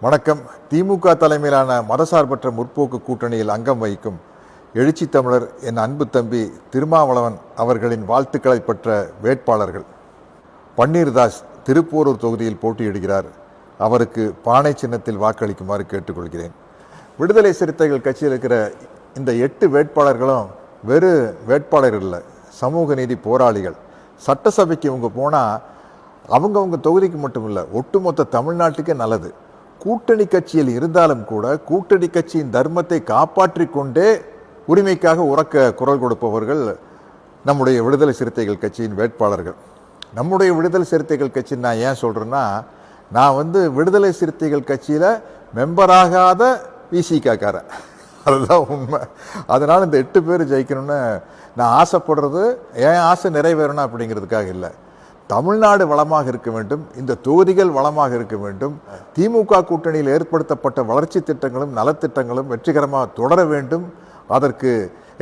வணக்கம். திமுக தலைமையிலான மதசார்பற்ற முற்போக்கு கூட்டணியில் அங்கம் வகிக்கும் எழுச்சி தமிழர் என் அன்பு தம்பி திருமாவளவன் அவர்களின் வாழ்த்துக்களை பெற்ற வேட்பாளர்கள். பன்னீர்தாஸ் திருப்போரூர் தொகுதியில் போட்டியிடுகிறார். அவருக்கு பானை சின்னத்தில் வாக்களிக்குமாறு கேட்டுக்கொள்கிறேன். விடுதலை சிறுத்தைகள் கட்சியில் இருக்கிற இந்த 8 வேட்பாளர்களும் வெறும் வேட்பாளர்கள் இல்லை, சமூக நீதி போராளிகள். சட்டசபைக்கு இவங்க போனால் அவங்கவுங்க தொகுதிக்கு மட்டும் இல்லை, ஒட்டுமொத்த தமிழ்நாட்டுக்கே நல்லது. கூட்டணி கட்சியில் இருந்தாலும் கூட கூட்டணி கட்சியின் தர்மத்தை காப்பாற்றி கொண்டே உரிமைக்காக உரக்க குரல் கொடுப்பவர்கள் நம்முடைய விடுதலை சிறுத்தைகள் கட்சியின் வேட்பாளர்கள். நம்முடைய விடுதலை சிறுத்தைகள் கட்சி நான் ஏன் சொல்கிறேன்னா, நான் விடுதலை சிறுத்தைகள் கட்சியில் மெம்பராகாத விசிகாக்காரன், அதுதான் உண்மை. அதனால் இந்த 8 பேர் ஜெயிக்கணும்னு நான் ஆசைப்படுறது என் ஆசை நிறைவேறணும் அப்படிங்கிறதுக்காக இல்லை. தமிழ்நாடு வளமாக இருக்க வேண்டும், இந்த தொகுதிகள் வளமாக இருக்க வேண்டும், திமுக கூட்டணியில் ஏற்படுத்தப்பட்ட வளர்ச்சி திட்டங்களும் நலத்திட்டங்களும் வெற்றிகரமாக தொடர வேண்டும். அதற்கு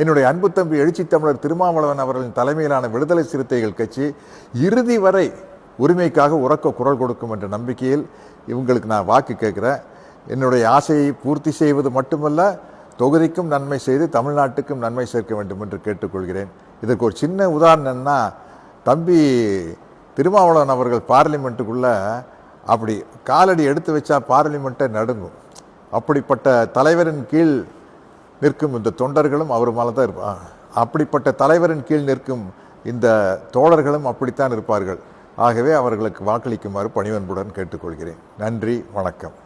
என்னுடைய அன்பு தம்பி எழுச்சி தமிழர் திருமாவளவன் அவர்களின் தலைமையிலான விடுதலை சிறுத்தைகள் கட்சி இறுதி வரை உரிமைக்காக உரக்க குரல் கொடுக்கும் என்ற நம்பிக்கையில் இவங்களுக்கு நான் வாக்கு கேட்குறேன். என்னுடைய ஆசையை பூர்த்தி செய்வது மட்டுமல்ல, தொகுதிக்கும் நன்மை செய்து தமிழ்நாட்டுக்கும் நன்மை சேர்க்க வேண்டும் என்று கேட்டுக்கொள்கிறேன். இதற்கு ஒரு சின்ன உதாரணம்னா, தம்பி திருமாவளவன் அவர்கள் பார்லிமெண்ட்டுக்குள்ளே அப்படி காலடி எடுத்து வச்சா பார்லிமெண்ட்டை நடுங்கும். அப்படிப்பட்ட தலைவரின் கீழ் நிற்கும் இந்த தொண்டர்களும் அவர் மேலே தான் இருப்பாங்க. அப்படிப்பட்ட தலைவரின் கீழ் நிற்கும் இந்த தோழர்களும் அப்படித்தான் இருப்பார்கள். ஆகவே அவர்களுக்கு வாக்களிக்குமாறு பணிவன்புடன் கேட்டுக்கொள்கிறேன். நன்றி, வணக்கம்.